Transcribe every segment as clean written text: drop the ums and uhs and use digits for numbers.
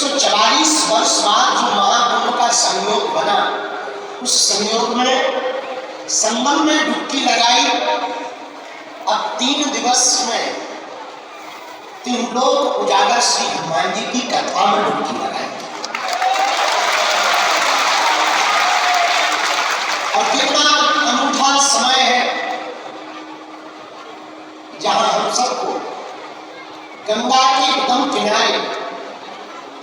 144 वर्ष बाद जो महाकुंभ का संयोग बना, उस संयोग में संगम में डुबकी लगाई। अब 3 दिवस में 3 लोग उजागर श्री हनुमान जी की कथा में डुबकी लगाई। और कितना अनूठा समय है जहां हम सबको गंगा के एकदम किनारे,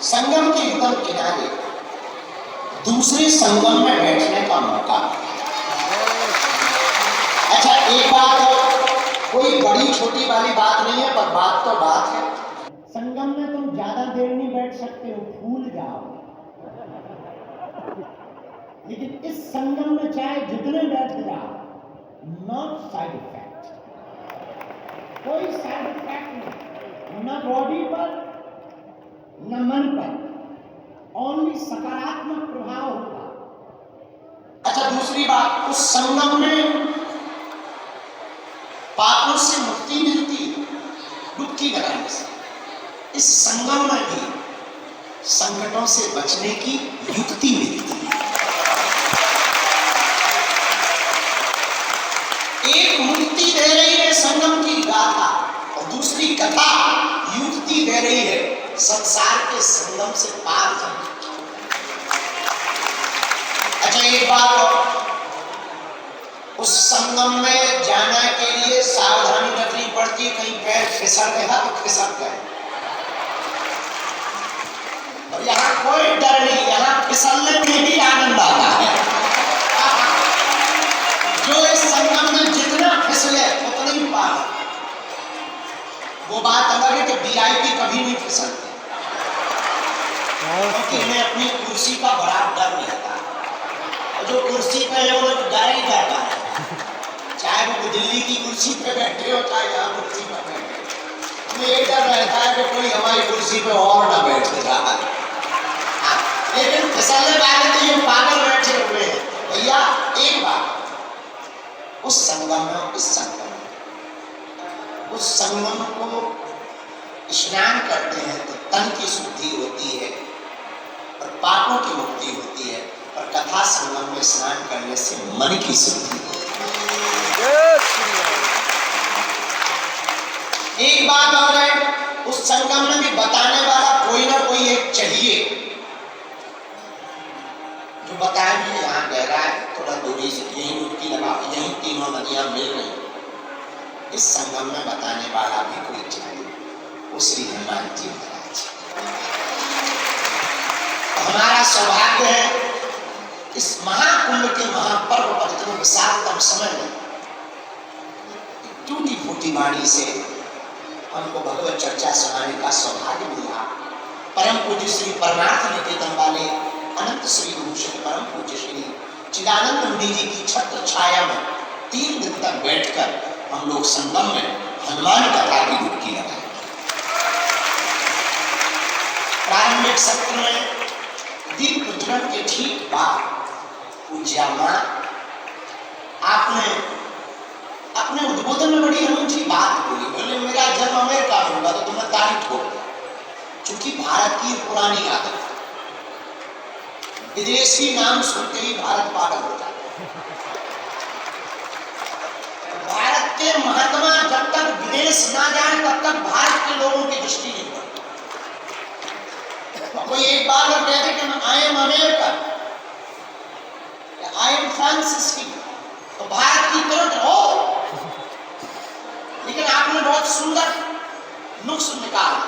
संगम के एकदम किनारे दूसरे संगम में बैठने का मौका। अच्छा, एक बात कोई बड़ी छोटी वाली बात नहीं है, पर बात तो बात है। संगम में तुम ज्यादा देर नहीं बैठ सकते हो, भूल जाओ। लेकिन इस संगम में चाहे जितने बैठ जाओ, नॉट साइड इफेक्ट, कोई साइड इफेक्ट नहीं, न बॉडी पर न मन पर, ओनली सकारात्मक प्रभाव होगा। अच्छा, दूसरी बात, उस संगम में पापों से मुक्ति मिलती डुबकी लगाने से। इस संगम में भी संकटों से बचने की युक्ति मिलती है। एक मुक्ति दे रही है संगम की गाथा, और दूसरी कथा युक्ति दे रही है संसार के संगम से पार जाने। अच्छा, एक बात, उस संगम में जाने के लिए सावधानी रखनी पड़ती है। कहीं पैर फिसल गया तो फिसल गए, और यहाँ कोई डर नहीं, यहाँ फिसलने में ही आनंद आता है। जो इस संगम में जितना फिसले उतना ही पार। वो बात अलग है कि वीआईपी कभी नहीं फिसलते, क्योंकि उन्हें अपनी कुर्सी का बड़ा डर रहता है। और जो कुर्सी पे है वो डर ही जाता है, चाहे वो दिल्ली की कुर्सी पे बैठे हो चाहे यहाँ कुर्सी पे बैठे, हमें ये डर रहता है कि कोई हमारी कुर्सी पे और ना बैठ रहा है। लेकिन फिसलने वाले तो ये पागल बैठे हुए हैं। भैया एक बात, उस संगम में, उस संगम को स्नान करते हैं तो तन की शुद्धि होती है और पापों की मुक्ति होती है, और कथा संगम में स्नान करने से मन की शुद्धि होती है। एक बात और है, उस संगम में भी बताने वाला कोई ना कोई एक चाहिए, जो बताए भी यहाँ गहरा है, थोड़ा दूरी से यही डुबकी लगाओ, यही तीनों नदियां मिल रही। इस संगम में बताने वाला भी कोई चाहिए, वो श्री हनुमान जी महाराज। हमारा सौभाग्य है इस महाकुंभ के महापर्व पर इतने विशालतम समय में टूटी फूटी वाणी से हमको भगवत चर्चा सुनाने का सौभाग्य मिला। परम पूज्य श्री परमार्थ निकेतन वाले अनंत श्री भूषण परम पूज्य श्री चिदानंद नंदी जी की छत्र छाया में 3 दिन तक बैठकर हम लोग संगम में हनुमान कथा की डुबकी लगाए। प्रारंभिक सत्र में दीप प्रज्वलन के ठीक बाद पूज्या मां आपने अपने उद्बोधन में बड़ी अनूठी बात बोली। बोले, मेरा जन्म अमेरिका में हुआ तो तुम्हें तारीफ हो, चूंकि भारत की पुरानी आदत, विदेशी नाम सुनते ही भारत पागल हो जाता है। भारत के महात्मा जब तक विदेश ना जाए तब तक भारत के लोगों की दृष्टि नहीं बढ़ती। कोई एक बार और कहते कि I am American, I am फ्रांसिसी, तो भारत की तुरंत हो। लेकिन आपने बहुत सुंदर नुक्स निकाला,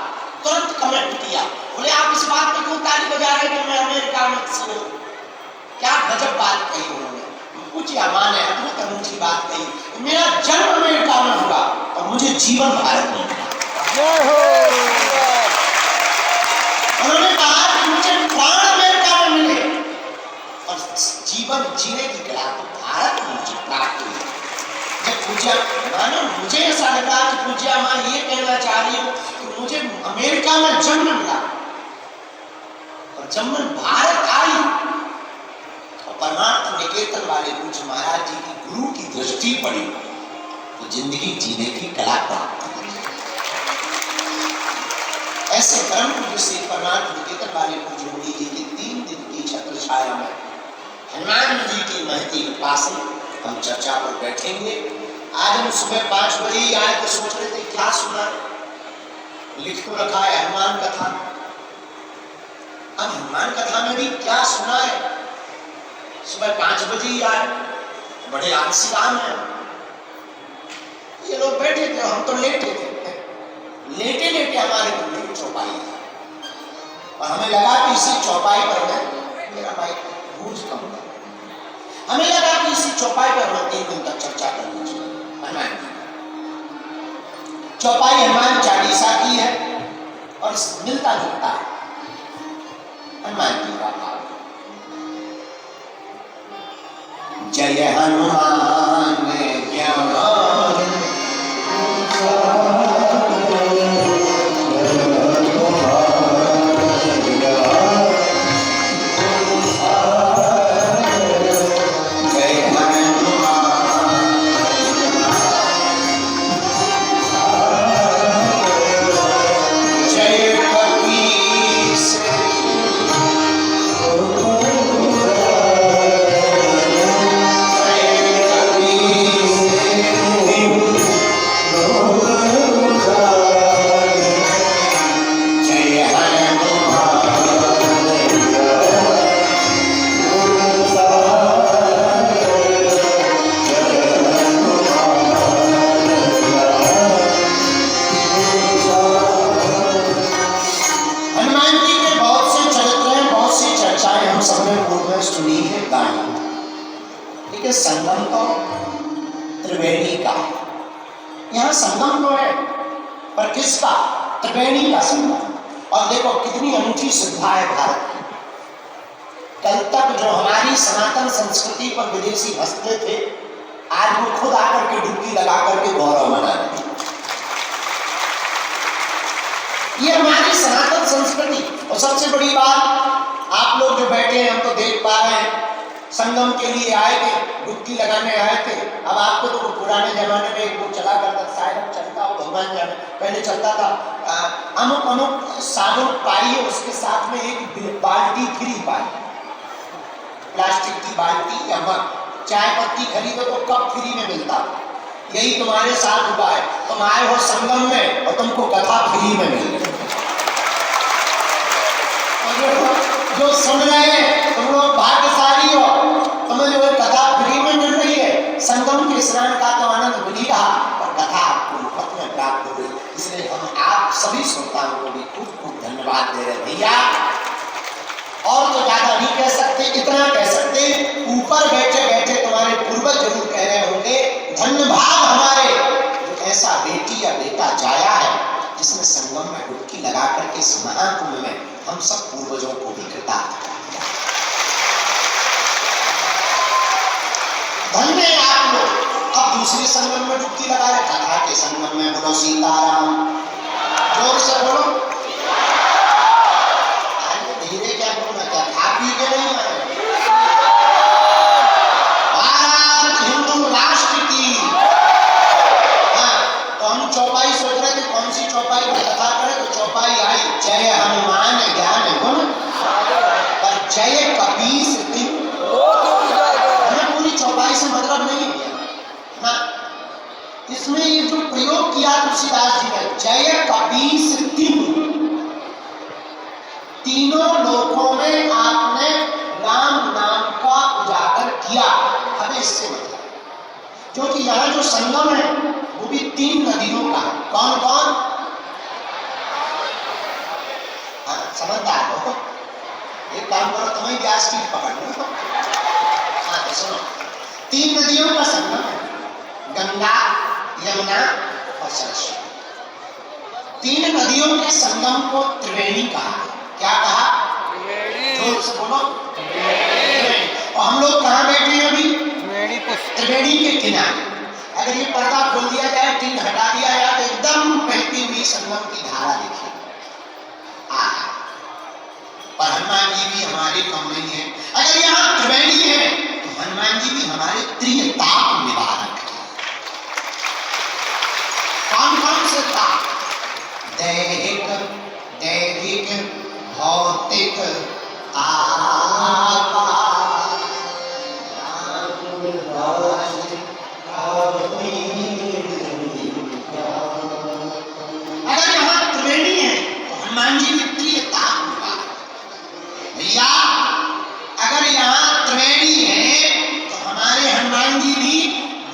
तुरंत कमेंट किया। बोले, आप इस बात पे क्यों ताली बजा रहे कि मैं अमेरिका में हूं? क्या गजब बात कही उन्होंने, कुछ अमान है, अद्भुत अनूठी बात कही। मेरा जन्म अमेरिका में हुआ और मुझे जीवन भारत में मिला। उन्होंने कहा कि मुझे प्राण अमेरिका में मिले और जीवन जीने की कला तो भारत में मुझे प्राप्त हुई। जब पूज्या मानो मुझे ऐसा लगा कि पूज्या मां ये कहना चाह रही हो कि मुझे अमेरिका में जन्म मिला, और जब मैं भारत आई और परमार्थ निकेतन वाले पूज्य महाराज जी की गुरु की दृष्टि पड़ी तो जिंदगी जीने की कला प्राप्त हुई। ऐसे परम पूज्य श्री परमार्थ निकेतन वाले पूज्य मुनि जी की 3 दिन की छत्र छाया में हनुमान जी की महती के पास हम चर्चा पर बैठेंगे। आज हम सुबह 5 बजे ही आए तो सोच रहे थे क्या सुना, लिख तो रखा है हनुमान कथा। अब हनुमान कथा में भी क्या सुना है, सुबह 5 बजे ही आए, बड़े आलसी काम है। ये लोग बैठे थे, हम तो लेटे थे, लेटे लेटे हमारे गुरु की चौपाई है और हमें लगा कि इसी चौपाई पर मैं मेरा माइक गूंज कम कर, हमें लगा कि इसी चौपाई पर हमें 3 दिन तक चर्चा करनी चाहिए। हनुमान जी चौपाई हनुमान चालीसा की है और मिलता जुलता है हनुमान जी का भाव। जय हनुमान ज्ञान संगम तो त्रिवेणी का, यहाँ संगम तो है पर किसका? त्रिवेणी का संगम। और देखो कितनी अनूठी सुविधा है भारत की। कल तक जो हमारी सनातन संस्कृति पर विदेशी हंसते थे, आज वो खुद आकर के डुबकी लगा करके गौरव मना रहे। ये हमारी सनातन संस्कृति। और सबसे बड़ी बात, आप लोग जो बैठे हैं हम तो देख पा रहे हैं, संगम के लिए आए थे, डुबकी लगाने आए थे। अब आपको तो पुराने जमाने में एक वो चला करता, शायद चलता हो भगवान जाने, पहले चलता था, अमुक साबुन पाइए, उसके साथ में एक बाल्टी फ्री पाई, प्लास्टिक की बाल्टी या मग। चाय पत्ती खरीदो तो कप फ्री में मिलता। यही तुम्हारे साथ हुआ है, तुम आए हो संगम में और तुमको कथा फ्री में मिल रही। जो सुन रहे हैं तुम लोग भाग्यशाली हो, तुम्हें जो है कथा फ्री में मिल रही है। संगम के स्नान का तो आनंद मिल ही रहा और कथा आपको मुफ्त में प्राप्त हो गई। इसलिए हम आप सभी श्रोताओं को भी खूब खूब धन्यवाद दे रहे भैया। और तो ज्यादा नहीं कह सकते, इतना कह सकते, ऊपर बैठे बैठे तुम्हारे पूर्वज जरूर कह रहे होंगे, धन्य भाग हमारे जो ऐसा बेटी या बेटा जाया है जिसने संगम में डुबकी लगा करके इस महाकुंभ में हम सब पूर्वजों को भी कृतार्थ कर दिया। धन्य है आप लोग। अब दूसरे संगम में डुबकी लगा रहे, कथा के संगम में बोलो सीताराम, जोर से बोलो। अरे धीरे क्या बोलना, क्या खा पी के नहीं आए? भारत हिंदू राष्ट्र की। हाँ, तो हम चौपाई सोच रहे थे कौन सी चौपाई पर कथा करें, तो चौपाई आई जय हनुमान ज्ञान गुण पर जय कपीस तिन। हमें पूरी चौपाई से मतलब नहीं है ना, इसमें ये जो प्रयोग किया तुलसीदास जी ने, जय कपीस तिन, तीनों लोकों में आपने राम नाम का उजागर किया। हमें इससे मतलब क्योंकि यहाँ जो संगम है वो भी 3 नदियों का है। कौन कौन? समझदार हो, एक काम करो, तुम्हें व्यास की पकड़ लो। हाँ तो सुनो, 3 नदियों का संगम है, गंगा, यमुना और सरस्वती। 3 नदियों के संगम को त्रिवेणी कहा। क्या कहा? जोर से बोलो। और हम लोग कहाँ बैठे हैं अभी? त्रिवेणी के किनारे। अगर ये पर्दा खोल दिया जाए, टीन हटा दिया जाए, तो एकदम बहती हुई संगम की धारा देखिए। और हनुमान जी भी हमारे कम नहीं है। अगर यहाँ त्रिवेणी है तो हनुमान जी भी हमारे त्रिताप निवारक है। कौन कौन से ताप? दैहिक, भौतिक आकार अगर यहाँ त्रिवेणी है तो हनुमान जी ने प्रिय ताप हुआ भैया। अगर यहाँ त्रिवेणी है तो हमारे हनुमान जी भी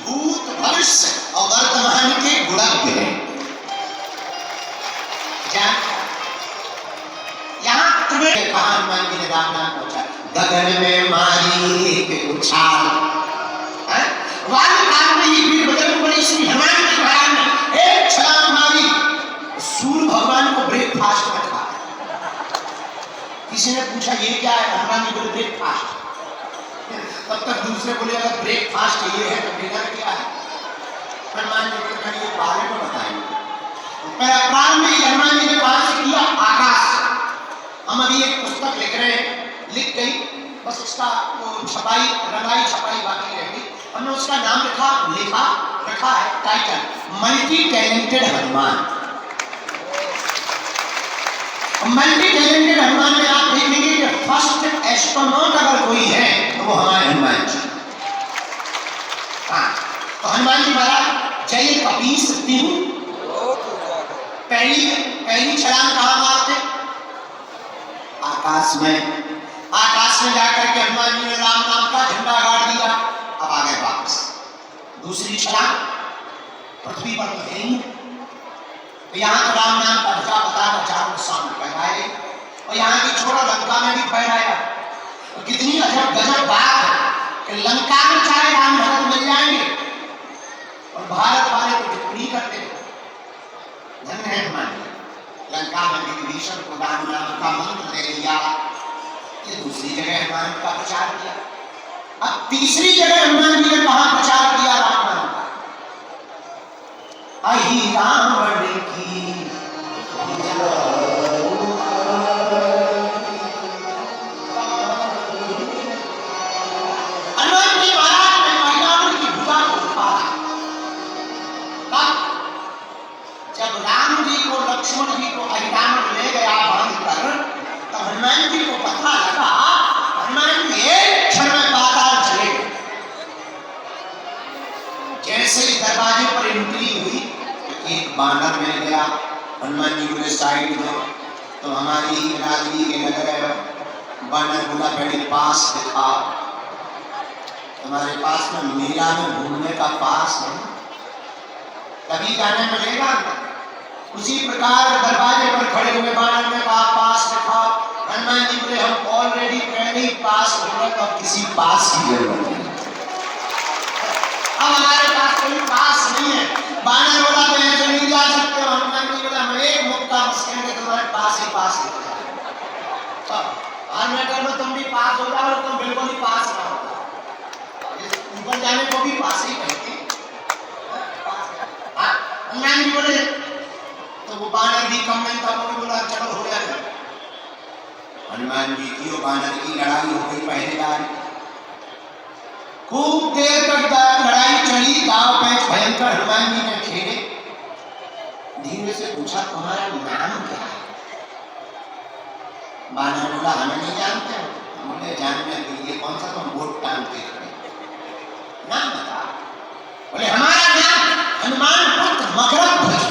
भूत भविष्य और वर्तमान के गुणज्ञ हैं। यहाँ त्रिवेणी कहा हनुमान जी ने राम नाम पहुंचा गगन में मारी एक उछाल वाली काल में ये वीर बजरंग बली श्री हनुमान जी महाराज ने एक छलांग मारी। सूर्य भगवान को ब्रेकफास्ट में खा। किसी ने पूछा ये क्या है, हनुमान जी बोले ब्रेकफास्ट। तब तक दूसरे बोले अगर ब्रेकफास्ट ये है तो डिनर क्या है। हनुमान जी बोले ये बारे में बताएंगे। प्रारंभ में हनुमान जी ने कहा से किया आकाश। हम अभी एक पुस्तक लिख रहे हैं, लिख गई बस उसका वो छपाई रंगाई छपाई बाकी रहेगी। हमने उसका नाम रखा है title multi talented Hanuman. Multi talented Hanuman में आप देखेंगे कि फर्स्ट एस्ट्रोनॉट अगर कोई है तो वो हमारे हनुमान जी। हाँ, तो हनुमान जी महाराज जय कपीस तिहु पहली छलांग कहाँ मारते? आकाश में जाकर के हनुमान जी ने राम नाम का झंडा गाड़ दिया। अब आ गए वापस। दूसरी छलांग पृथ्वी पर तो है ही, तो यहाँ तो राम नाम का ध्वजा बताकर चारों सामने फहराए और यहाँ की छोड़ा लंका में भी फहराया। तो कितनी अजब गजब बात है कि लंका में चाहे राम भरत मिल जाएंगे और भारत वाले तो टिप्पणी करते हैं। धन्य है हनुमान जी। लंका में विभीषण को राम नाम का मंत्र दे दिया। ये दूसरी जगह हनुमान का प्रचार किया। अब तीसरी जगह हनुमान जी ने कहा प्रचार किया राम नाम का। अहि रावण की हनुमान जी महाराज ने रावण की भुजा को उठाया। जब राम जी को लक्ष्मण जी को अहिरावण ले गया बांध कर, तो हनुमान जी को पता लगा हनुमान जी एक क्षण में पाताल चले गए। जैसे ही दरवाजे पर एंट्री हुई एक बानर मिल गया। हनुमान जी बोले साइड में, तो हमारी राजगी के लग रहे। बानर बोला बड़े पास दिखा। तुम्हारे पास में मेला में घूमने का पास है, कभी जाने मिलेगा। उसी प्रकार दरवाजे पर खड़े हुए बानर ने कहा पास दिखा। हनुमान जी बोले हम ऑलरेडी पहले ही पास हो गए, तो किसी पास की जरूरत नहीं। अब हमारे पास कोई पास नहीं है। बानर बोला तो ऐसे नहीं जा सकते। हनुमान जी बोला हम एक मुक्का मस्केंगे तुम्हारे पास ही पास हो जाए। हर मैटर में तुम भी पास हो जाओ और तुम बिल्कुल ही पास ना हो। ऊपर जाने को भी पास ही कहते। हनुमान जी बोले तो वो बानर भी कम नहीं था। वो बोला चलो हो गया। हनुमान जी की और बानर की लड़ाई हो गई पहले बार। खूब देर तक लड़ाई चली। दांव पैंच भयंकर हनुमान जी ने खेले। धीरे से पूछा तुम्हारा नाम क्या है? बानर बोला हमें नहीं जानते। बोले जानने के लिए कौन सा तुम वोट टांगते खड़े, नाम बता। बोले हमारा नाम हनुमान पुत्र मकरंद ध्वज।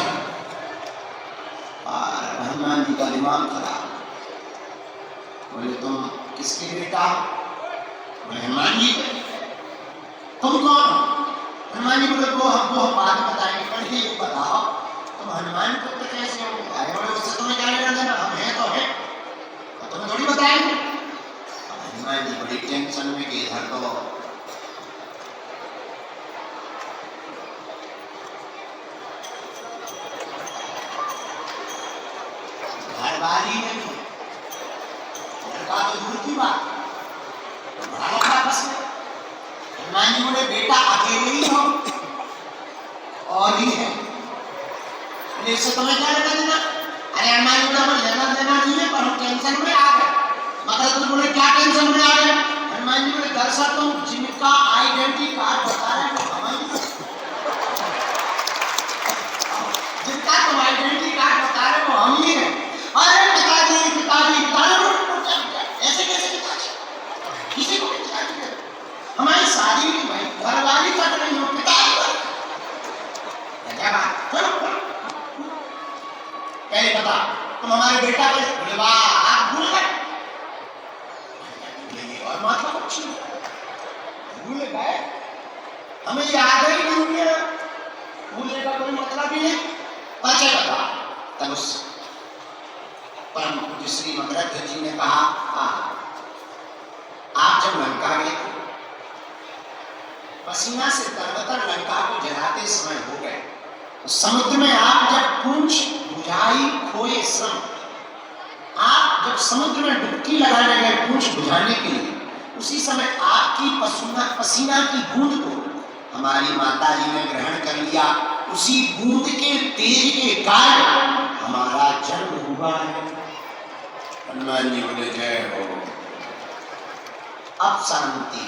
हनुमान जी का दिमाग खराब। बोले तुम किसके बेटा? बोले हनुमान जी। तुम कौन? हनुमान जी बोले वो हमको हम बाद में बताएंगे, पहले ये बताओ तुम हनुमान पुत्र कैसे हो? अरे बोले उससे तुम्हें क्या लेना देना, हम हैं तो हैं, तो तुम्हें थोड़ी बताएंगे। हनुमान जी बड़ी टेंशन में कि इधर तो घरवाली नहीं, लड़का तो दूर की बात, बड़ा लड़का बस में। हनुमान जी बोले बेटा अकेले ही हो और ही है, इससे तुम्हें क्या लेना देना? अरे हनुमान जी बोले लेना देना नहीं है, पर हम टेंशन में आ गए। मतलब तुम बोले क्या टेंशन में आ गए? हनुमान जी बोले दरअसल तुम जिनका आइडेंटिटी कार्ड बता रहे हो हमारी, जिनका तुम आइडेंटिटी कार्ड बता रहे हो हम ही है। अरे पिताजी पिताजी पिताजी गए थे। पसीना से तरबतर लंका को जलाते समय हो गए। समुद्र में आप जब पूंछ बुझाई खोए श्रम, आप जब समुद्र में डुबकी लगाने गए पूंछ बुझाने के लिए, उसी समय आपकी पसीना की बूंद को हमारी माता जी ने ग्रहण कर लिया। उसी बूंद के तेज के कारण हमारा जन्म हुआ है। हनुमान जी बोले जय हो। अब शांति।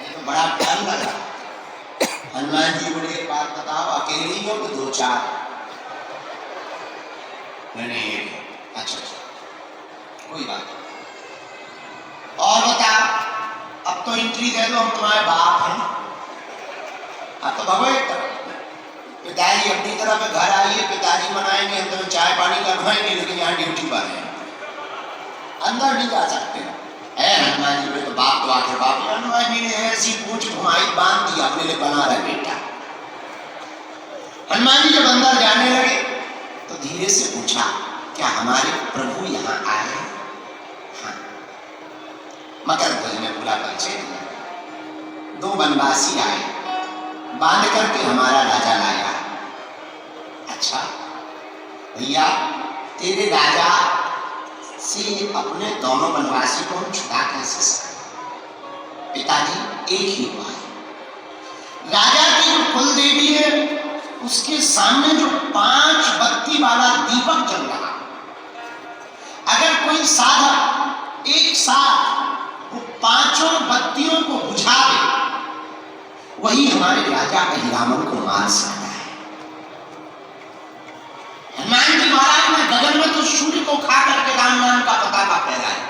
तो बड़ा डर लगा। हनुमान जी बोले एक बात बताओ, अकेले हो कि दो चार? नहीं, अच्छा कोई बात नहीं। और बता, अब तो एंट्री दे दो, हम तुम्हारे बाप हैं। अब तो भगवान पिताजी अपनी तरफ घर आइए, पिताजी मनाएंगे, हम तुम्हें चाय पानी करवाएंगे, लेकिन यहाँ ड्यूटी पर है, अंदर नहीं जा सकते। हनुमान जी तो बाप तो आखिर बाप। हनुमान जी ने ऐसी पूंछ घुमाई, बांध दिया, अपने लिए बना रहा बेटा। हनुमान जी जब अंदर जाने लगे तो धीरे से पूछा, क्या हमारे प्रभु यहाँ आए हैं? हाँ। मकर ध्वज ने पूरा परिचय दिया। दो वनवासी आए, बांध करके हमारा राजा लाया। अच्छा भैया, तेरे राजा से अपने दोनों वनवासी को हम छुड़ा कैसे सकते? पिताजी एक ही हुआ है। राजा की जो कुल देवी है, उसके सामने जो 5 बत्ती वाला दीपक जल रहा, अगर कोई साधक एक साथ वो 5 बत्तियों को बुझा दे, वही हमारे राजा अहिरावण को मार सकता है। हनुमान जी महाराज ने गगन में तो सूर्य को खा करके राम नाम का पताका फहराया,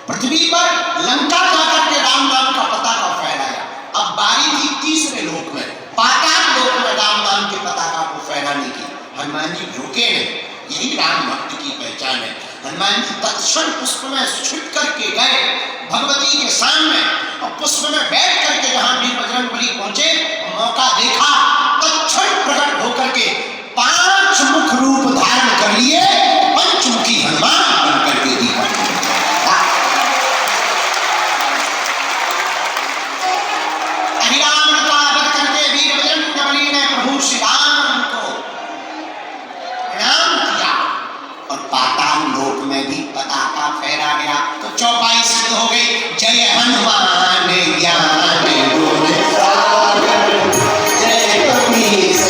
पृथ्वी पर लंका जाकर के राम नाम का पताका फहराया। अब बारी थी तीसरे लोक में, पाताल लोक में राम नाम के पताका को फहराने की। हनुमान जी रुके नहीं, यही राम भक्त की पहचान है। हनुमान जी तत्क्षण पुष्प में छुट करके गए भगवती के सामने, और पुष्प में बैठ करके जहां वीर बजरंगबली पहुंचे, मौका देखा, तत्क्षण प्रकट होकर के 5 मुख रूप धारण कर लिए, पंचमुखी हनुमान बन करके दीपक अहिरावण का वध करके वीर बजरंगबली ने प्रभु श्री राम को प्रणाम किया, और पाताल लोक में भी पताका फहरा गया। तो चौपाई सिद्ध हो गई। जय हनुमान ज्ञान गुण सागर, जय कपीस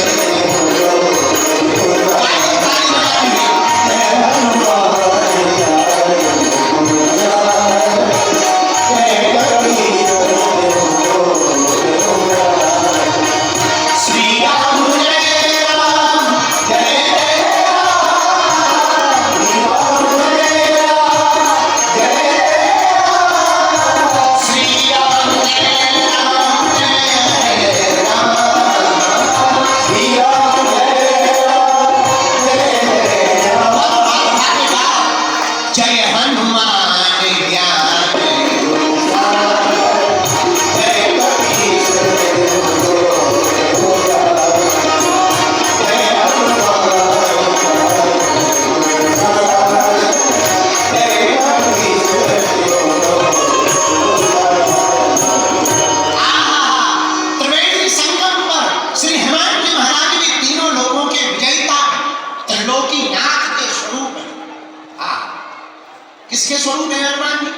किसके स्वरूप है हनुमान जी?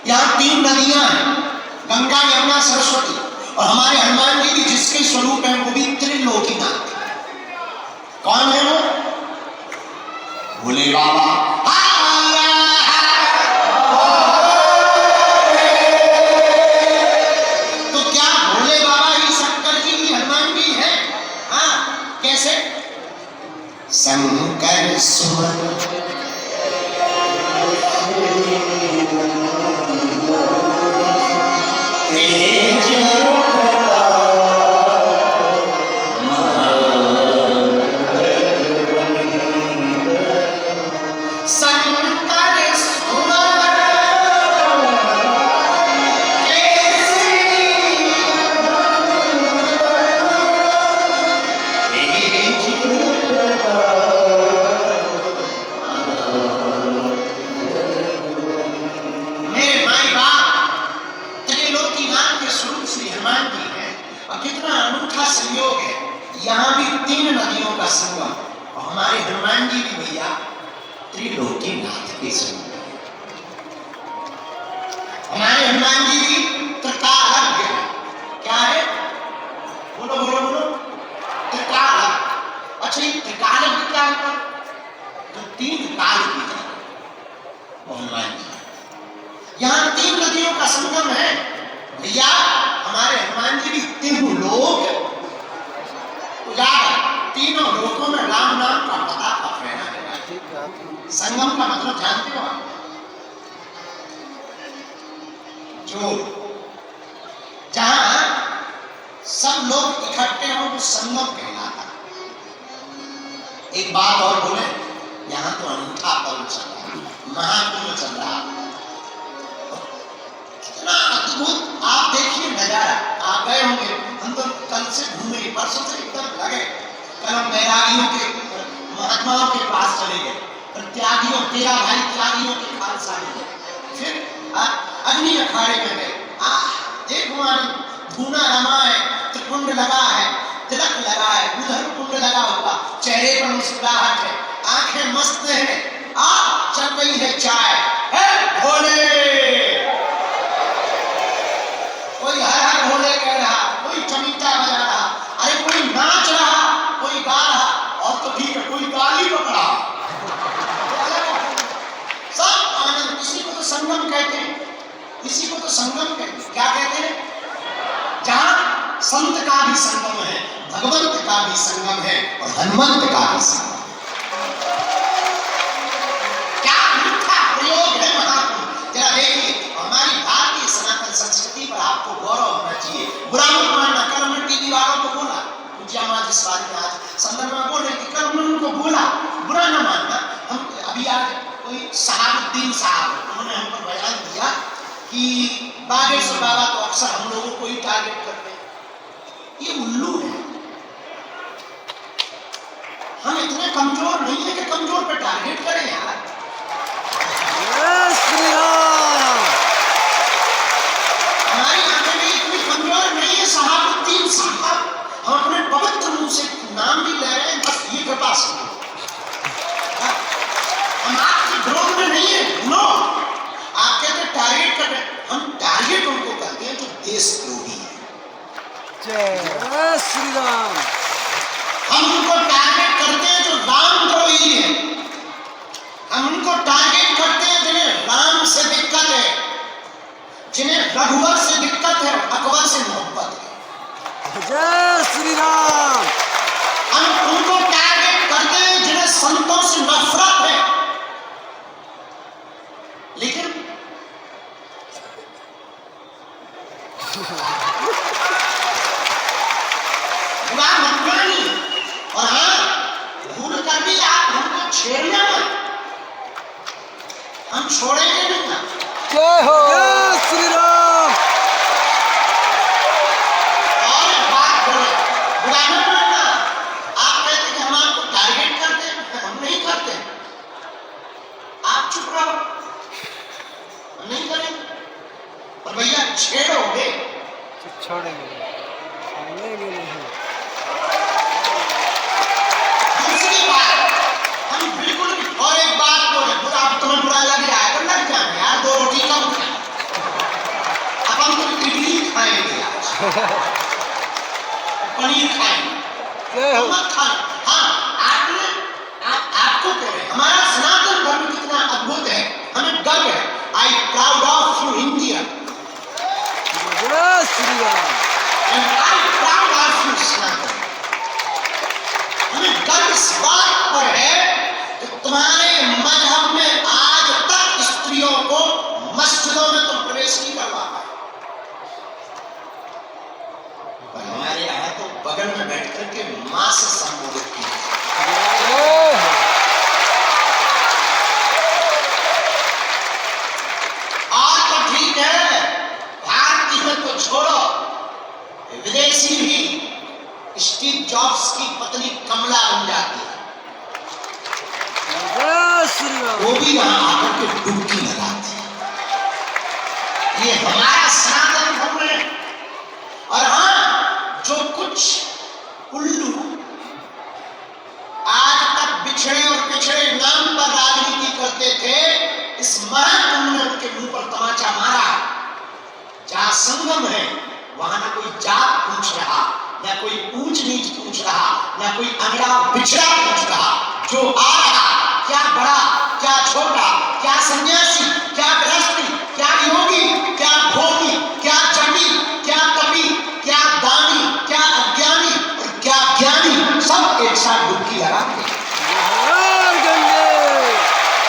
यहाँ 3 नदियां हैं, गंगा, यमुना, सरस्वती, और हमारे हनुमान जी भी जिसके स्वरूप है वो भी त्रिलोकीनाथ। कौन है वो? भोले बाबा। तो क्या भोले बाबा ही शंकर जी भी हनुमान जी है? हाँ, कैसे? शंकर सुमन सन तीन नदियों का संगम, और हमारे हनुमान जी भी भैया त्रिलोकीनाथ के संगम। हमारे हनुमान जी भी त्रिकालज्ञ हैं। क्या है? बोलो बोलो बोलो। त्रिकालज्ञ। अच्छा, ये त्रिकालज्ञ क्या होता है? जो तीन काल की जाने हनुमान जी। यहाँ तीन नदियों का संगम है भैया। हमारे हनुमान जी भी तीन लोक उजागर, तीनों लोकों में राम नाम का पताका फहरा है। संगम का मतलब जानते हो आप? जो जहां सब लोग इकट्ठे हो वो संगम कहलाता। एक बात और बोले, यहां तो अनूठा पर्व चल रहा, महाकुंभ चल रहा, कितना अद्भुत। आप देखिए नजारा, आप गए होंगे, हम तो कल से घूमे, परसों से एकदम लगे। कल हम बैरागियों के महात्माओं के पास चले गए, और त्यागियों, 13 भाई त्यागियों के खालसा ले गए। फिर अग्नि अखाड़े में गए। देखो हमारी धूना रमा है, त्रिकुंड लगा है, तिलक लगा है, उधर कुंड लगा हुआ, चेहरे पर मुस्कुराहट है, आंखें मस्त हैं, चल रही है चाय। भोले, कोई हर हर भोले कह रहा, कोई चमीटा बजा रहा, अरे कोई नाच रहा, कोई गा रहा, और तो ठीक है कोई गाली पकड़ा। सब आनंद। इसी को तो संगम कहते हैं, इसी को तो संगम कहते हैं। क्या कहते हैं? जहां संत का भी संगम है, भगवंत का भी संगम है, और हनुमंत का भी संगम है। क्या अनूठा प्रयोग है महाकुंभ। जरा देखिए, हमारी भारतीय सनातन संस्कृति पर आपको गौरव होना चाहिए। बुरा मत मानना, कल हमने टीवी वालों को बोला, आज संदर्भ में बोल रहे थे, कल हमने उनको बोला, बुरा ना मानना। हम अभी आज कोई शहाबुद्दीन साहब, उन्होंने हम पर बयान दिया कि बागेश्वर बाबा तो अक्सर हम लोगों को ही टारगेट करते हैं। ये उल्लू है। हम इतने कमजोर नहीं है कि कमजोर पे टारगेट करें यार। हमारी आंखें भी इतनी कमजोर नहीं है। शहाबुद्दीन साहब, हम अपने पवित्र मुंह से नाम भी ले रहे हैं, बस ये कृपा से। हम आपके विरोध में नहीं है, नो। आप कहते हैं टारगेट कर रहे हैं, हम टारगेट उनको करते हैं जो देशद्रोही है। जय श्री राम। हम उनको टारगेट करते हैं जो रामद्रोही है। हम उनको टारगेट करते हैं जिन्हें राम से दिक्कत है, जिन्हें रघुवर से दिक्कत है, अकबर से मोहब्बत है। जय श्री राम। हम उनको टारगेट करते हैं जिन्हें संतों से नफरत है। लेकिन बुरा मत मानिए, और हाँ, भूल कर भी आप हमको छेड़ना मत, हम छोड़ेंगे नहीं ना। जय हो। जय श्री राम। और एक बात बोले, बुरा मत मानना। आप कहते कि हम आपको टारगेट करते हैं, हम नहीं करते। आप चुप रहो, हम नहीं करेंगे। और भैया छेड़ोगे छोड़ेंगे नहीं। दूसरी बात, हम बिल्कुल भी, और एक बात बोले, बुरा तुम्हें बुरा लग रहा है तो लग जाए यार, 2 रोटी कम खाए। अब हम तो इडली खाएंगे आज, पनीर खाएंगे, जय हो। मत खाना। हाँ, आपको कह रहे हैं, हमारा सनातन धर्म कितना अद्भुत है, हमें गर्व है। I proud of you India, जय Shri Ram. and I proud of you सनातन। हमें गर्व इस बात पर है कि तुम्हारे मजहब में आज तक स्त्रियों को मस्जिदों में तुम प्रवेश नहीं करवा पाए, पर हमारे यहाँ तो बगल में बैठ करके मां से संबोधित किया। और तो ठीक है, भारतीय को छोड़ो, विदेशी भी स्टीव जॉब्स की पत्नी कमला बन जाती है, जय श्री राम। वो भी वहां आकर के डुबकी लगाती है। ये हमारा सनातन धर्म है। और हाँ, जो कुछ उल्लू हमने उनके मुंह पर तमाचा मारा। जहां संगम है वहां ना कोई जात पूछ रहा, ना कोई ऊंच नीच पूछ रहा, ना कोई अगड़ा पिछड़ा पूछ रहा। जो आ रहा, क्या बड़ा क्या छोटा, क्या सन्यासी क्या गृहस्थी, क्या योगी क्या भोगी, क्या जपी क्या तपी, क्या दानी क्या अज्ञानी और क्या ज्ञानी, सब एक साथ डुबकी लगाते हैं।